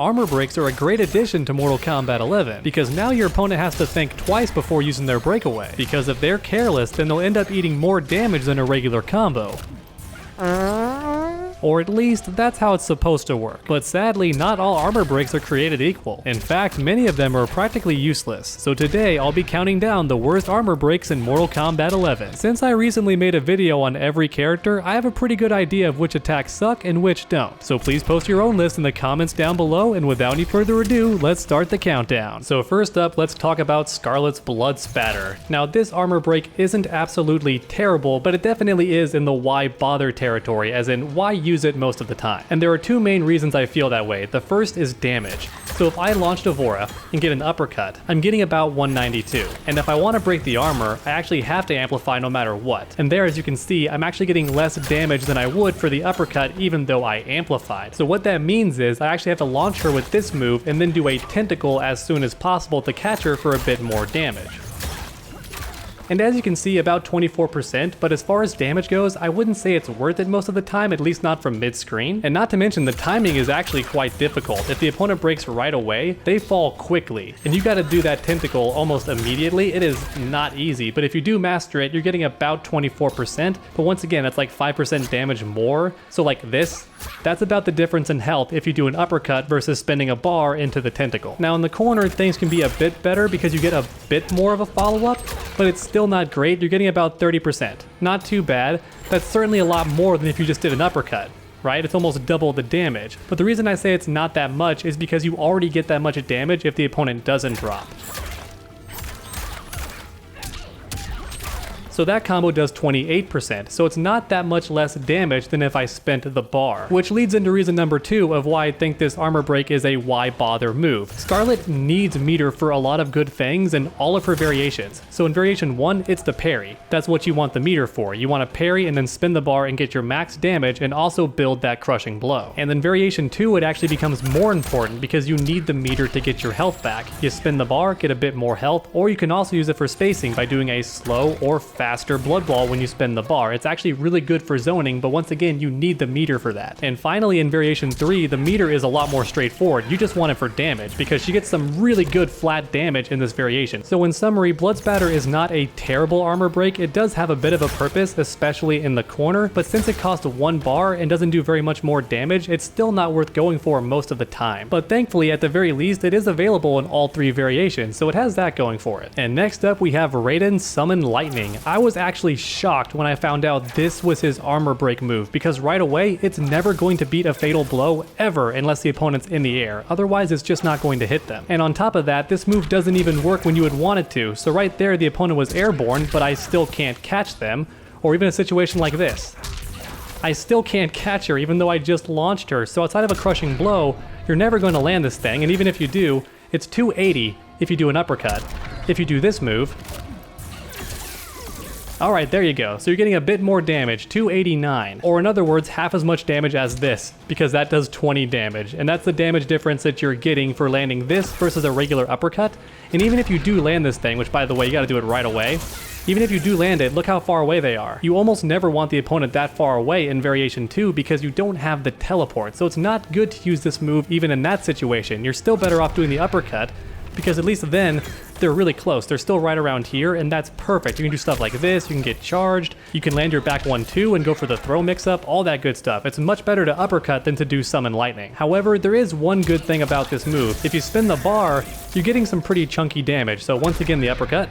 armor breaks are a great addition to Mortal Kombat 11, because now your opponent has to think twice before using their breakaway, because if they're careless, then they'll end up eating more damage than a regular combo. Or at least, that's how it's supposed to work. But sadly, not all armor breaks are created equal. In fact, many of them are practically useless. So today, I'll be counting down the worst armor breaks in Mortal Kombat 11. Since I recently made a video on every character, I have a pretty good idea of which attacks suck and which don't. So please post your own list in the comments down below, and without any further ado, let's start the countdown. So first up, let's talk about Scarlett's Blood Spatter. Now this armor break isn't absolutely terrible, but it definitely is in the why bother territory, as in why use it most of the time. And there are two main reasons I feel that way. The first is damage. So if I launch Devora and get an uppercut, I'm getting about 192. And if I want to break the armor, I actually have to amplify no matter what. And there, as you can see, I'm actually getting less damage than I would for the uppercut even though I amplified. So what that means is I actually have to launch her with this move and then do a tentacle as soon as possible to catch her for a bit more damage. And as you can see, about 24%, but as far as damage goes, I wouldn't say it's worth it most of the time, at least not from mid-screen. And not to mention, the timing is actually quite difficult. If the opponent breaks right away, they fall quickly. And you gotta do that tentacle almost immediately. It is not easy, but if you do master it, you're getting about 24%. But once again, that's like 5% damage more. So like this, that's about the difference in health if you do an uppercut versus spending a bar into the tentacle. Now in the corner, things can be a bit better because you get a bit more of a follow-up, but it's still not great. You're getting about 30%. Not too bad. That's certainly a lot more than if you just did an uppercut, right? It's almost double the damage. But the reason I say it's not that much is because you already get that much damage if the opponent doesn't drop. So that combo does 28%, so it's not that much less damage than if I spent the bar. Which leads into reason number 2 of why I think this armor break is a why bother move. Scarlett needs meter for a lot of good things and all of her variations. So in variation 1, it's the parry. That's what you want the meter for. You want to parry and then spin the bar and get your max damage and also build that crushing blow. And then variation 2, it actually becomes more important because you need the meter to get your health back. You spin the bar, get a bit more health, or you can also use it for spacing by doing a slow or faster blood ball when you spin the bar. It's actually really good for zoning, but once again, you need the meter for that. And finally, in variation 3, the meter is a lot more straightforward. You just want it for damage because she gets some really good flat damage in this variation. So in summary, Blood Spatter is not a terrible armor break. It does have a bit of a purpose, especially in the corner, but since it costs 1 bar and doesn't do very much more damage, it's still not worth going for most of the time. But thankfully, at the very least, it is available in all 3 variations, so it has that going for it. And next up, we have Raiden Summon Lightning. I was actually shocked when I found out this was his armor break move, because right away, it's never going to beat a fatal blow ever unless the opponent's in the air. Otherwise, it's just not going to hit them. And on top of that, this move doesn't even work when you would want it to. So right there, the opponent was airborne, but I still can't catch them. Or even a situation like this. I still can't catch her even though I just launched her. So outside of a crushing blow, you're never going to land this thing. And even if you do, it's 280 if you do an uppercut. If you do this move, alright, there you go. So you're getting a bit more damage, 289. Or in other words, half as much damage as this, because that does 20 damage. And that's the damage difference that you're getting for landing this versus a regular uppercut. And even if you do land this thing, which by the way, you gotta do it right away. Even if you do land it, look how far away they are. You almost never want the opponent that far away in variation 2 because you don't have the teleport. So it's not good to use this move even in that situation. You're still better off doing the uppercut, because at least then they're really close. They're still right around here, and that's perfect. You can do stuff like this, you can get charged, you can land your back 1-2 and go for the throw mix-up, all that good stuff. It's much better to uppercut than to do Summon Lightning. However, there is one good thing about this move. If you spin the bar, you're getting some pretty chunky damage. So once again, the uppercut.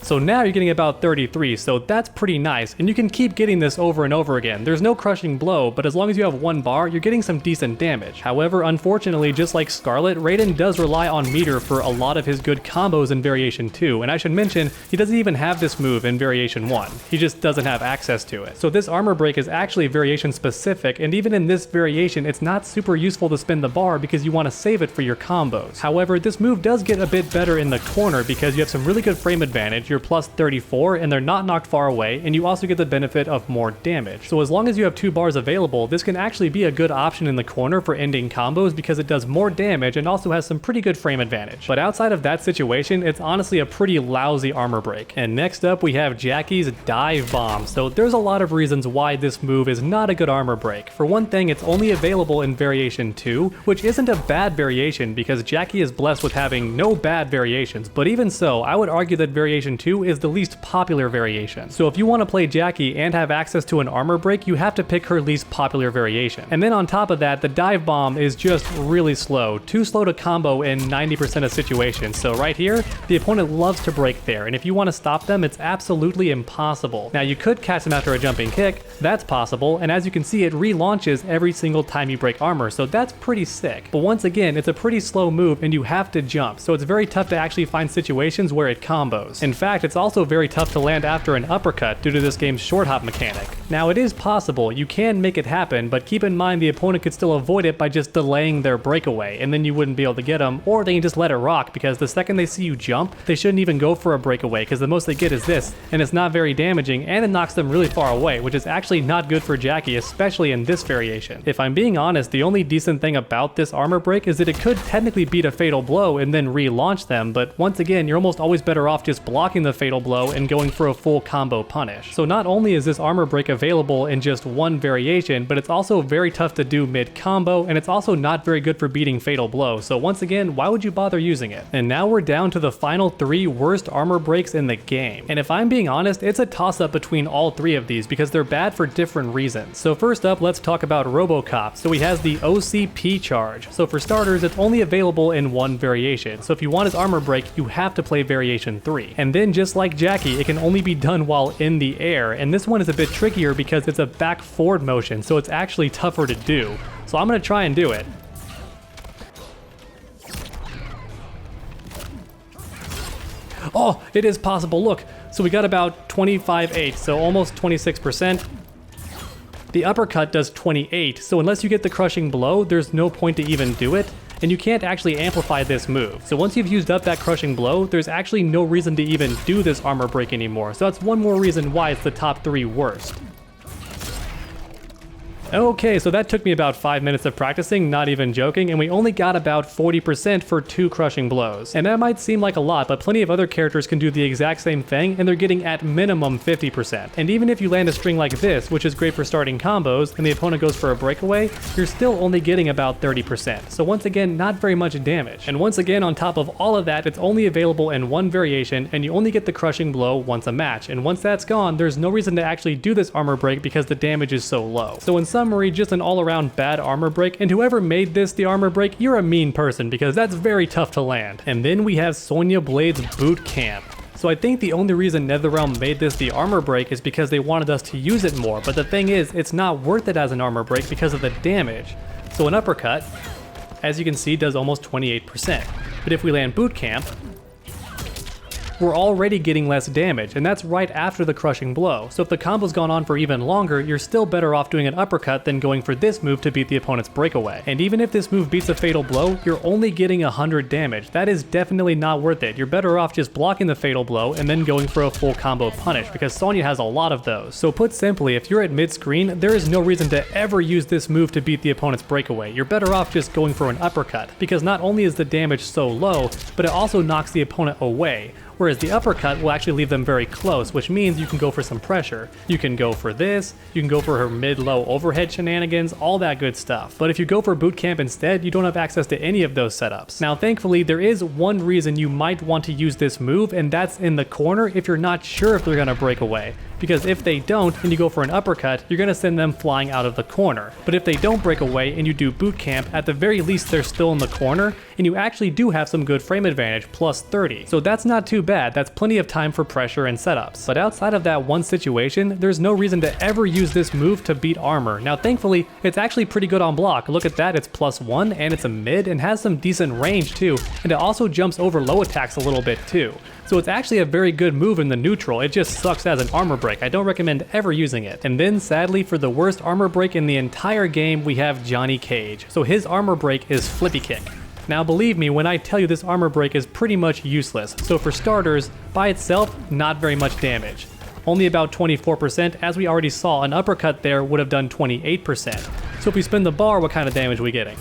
So now you're getting about 33, so that's pretty nice, and you can keep getting this over and over again. There's no crushing blow, but as long as you have 1 bar, you're getting some decent damage. However, unfortunately, just like Scarlett, Raiden does rely on meter for a lot of his good combos in Variation 2, and I should mention, he doesn't even have this move in Variation 1. He just doesn't have access to it. So this armor break is actually variation specific, and even in this variation, it's not super useful to spin the bar because you want to save it for your combos. However, this move does get a bit better in the corner because you have some really good frame advantage. Your you're plus 34 and they're not knocked far away, and you also get the benefit of more damage. So as long as you have 2 bars available, this can actually be a good option in the corner for ending combos because it does more damage and also has some pretty good frame advantage. But outside of that situation, it's honestly a pretty lousy armor break. And next up we have Jackie's Dive Bomb. So there's a lot of reasons why this move is not a good armor break. For one thing, it's only available in variation 2, which isn't a bad variation because Jackie is blessed with having no bad variations, but even so, I would argue that variation 2 is the least popular variation. So if you want to play Jackie and have access to an armor break, you have to pick her least popular variation. And then on top of that, the Dive Bomb is just really slow, too slow to combo in 90% of situations. So right here, the opponent loves to break there, and if you want to stop them, it's absolutely impossible. Now you could catch them after a jumping kick, that's possible, and as you can see, it relaunches every single time you break armor, so that's pretty sick. But once again, it's a pretty slow move and you have to jump, so it's very tough to actually find situations where it combos. In fact, it's also very tough to land after an uppercut due to this game's short hop mechanic. Now it is possible, you can make it happen, but keep in mind the opponent could still avoid it by just delaying their breakaway, and then you wouldn't be able to get them, or they can just let it rock because the second they see you jump, they shouldn't even go for a breakaway because the most they get is this, and it's not very damaging and it knocks them really far away, which is actually not good for Jackie, especially in this variation. If I'm being honest, the only decent thing about this armor break is that it could technically beat a fatal blow and then relaunch them, but once again, you're almost always better off just blocking the fatal blow and going for a full combo punish. So not only is this armor break available in just one variation, but it's also very tough to do mid combo, and it's also not very good for beating fatal blow. So once again, why would you bother using it? And now we're down to the final 3 worst armor breaks in the game. And if I'm being honest, it's a toss up between all 3 of these because they're bad for different reasons. So first up, let's talk about RoboCop. So he has the OCP charge. So for starters, it's only available in one variation. So if you want his armor break, you have to play variation 3. And then just like Jackie, it can only be done while in the air. And this one is a bit trickier because it's a back forward motion, so it's actually tougher to do. So I'm gonna try and do it. Oh, it is possible, look. So we got about 25-8, so almost 26%. The uppercut does 28, so unless you get the crushing blow, there's no point to even do it, and you can't actually amplify this move. So once you've used up that crushing blow, there's actually no reason to even do this armor break anymore, so that's one more reason why it's the top 3 worst. Okay, so that took me about 5 minutes of practicing, not even joking, and we only got about 40% for 2 crushing blows. And that might seem like a lot, but plenty of other characters can do the exact same thing, and they're getting at minimum 50%. And even if you land a string like this, which is great for starting combos, and the opponent goes for a breakaway, you're still only getting about 30%. So once again, not very much damage. And once again, on top of all of that, it's only available in one variation, and you only get the crushing blow once a match. And once that's gone, there's no reason to actually do this armor break because the damage is so low. So in summary, just an all-around bad armor break, and whoever made this the armor break, you're a mean person because that's very tough to land. And then we have Sonya Blade's Boot Camp. So I think the only reason NetherRealm made this the armor break is because they wanted us to use it more, but the thing is, it's not worth it as an armor break because of the damage. So an uppercut, as you can see, does almost 28%. But if we land Boot Camp, we're already getting less damage, and that's right after the crushing blow. So if the combo's gone on for even longer, you're still better off doing an uppercut than going for this move to beat the opponent's breakaway. And even if this move beats a fatal blow, you're only getting 100 damage. That is definitely not worth it. You're better off just blocking the fatal blow and then going for a full combo punish because Sonya has a lot of those. So put simply, if you're at mid-screen, there is no reason to ever use this move to beat the opponent's breakaway. You're better off just going for an uppercut because not only is the damage so low, but it also knocks the opponent away. Whereas the uppercut will actually leave them very close, which means you can go for some pressure. You can go for this, you can go for her mid-low overhead shenanigans, all that good stuff. But if you go for boot camp instead, you don't have access to any of those setups. Now thankfully, there is one reason you might want to use this move, and that's in the corner if you're not sure if they're gonna break away. Because if they don't and you go for an uppercut, you're gonna send them flying out of the corner. But if they don't break away and you do boot camp, at the very least they're still in the corner, and you actually do have some good frame advantage, plus 30. So that's not too bad, that's plenty of time for pressure and setups. But outside of that one situation, there's no reason to ever use this move to beat armor. Now thankfully, it's actually pretty good on block. Look at that, it's +1 and it's a mid and has some decent range too, and it also jumps over low attacks a little bit too. So it's actually a very good move in the neutral, it just sucks as an armor break. I don't recommend ever using it. And then sadly for the worst armor break in the entire game, we have Johnny Cage. So his armor break is Flippy Kick. Now believe me when I tell you this armor break is pretty much useless. So for starters, by itself, not very much damage. Only about 24%, as we already saw an uppercut there would have done 28%. So if we spin the bar, what kind of damage are we getting?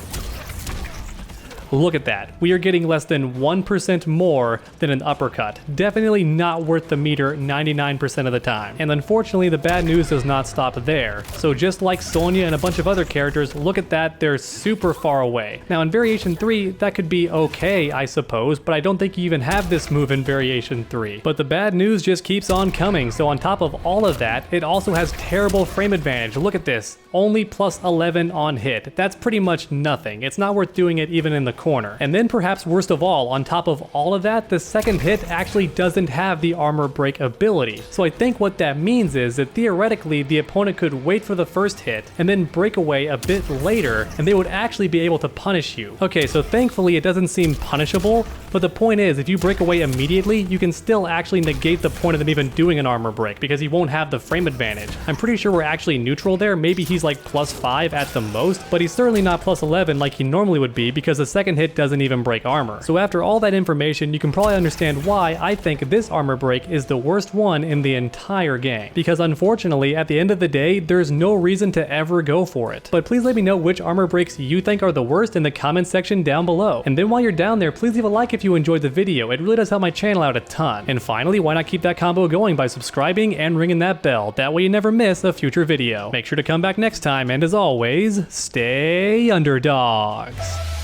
Look at that. We are getting less than 1% more than an uppercut. Definitely not worth the meter 99% of the time. And unfortunately, the bad news does not stop there. So just like Sonya and a bunch of other characters, look at that, they're super far away. Now in Variation 3, that could be okay, I suppose, but I don't think you even have this move in Variation 3. But the bad news just keeps on coming. So on top of all of that, it also has terrible frame advantage. Look at this. Only plus 11 on hit. That's pretty much nothing. It's not worth doing it even in the corner. And then perhaps worst of all, on top of all of that, the second hit actually doesn't have the armor break ability. So I think what that means is that theoretically the opponent could wait for the first hit and then break away a bit later, and they would actually be able to punish you. Okay, so thankfully it doesn't seem punishable, but the point is if you break away immediately, you can still actually negate the point of them even doing an armor break because he won't have the frame advantage. I'm pretty sure we're actually neutral there. Maybe he's like plus 5 at the most, but he's certainly not plus 11 like he normally would be because the second hit doesn't even break armor. So after all that information, you can probably understand why I think this armor break is the worst one in the entire game. Because unfortunately, at the end of the day, there's no reason to ever go for it. But please let me know which armor breaks you think are the worst in the comment section down below. And then while you're down there, please leave a like if you enjoyed the video. It really does help my channel out a ton. And finally, why not keep that combo going by subscribing and ringing that bell? That way you never miss a future video. Make sure to come back next time, and as always, stay underdogs.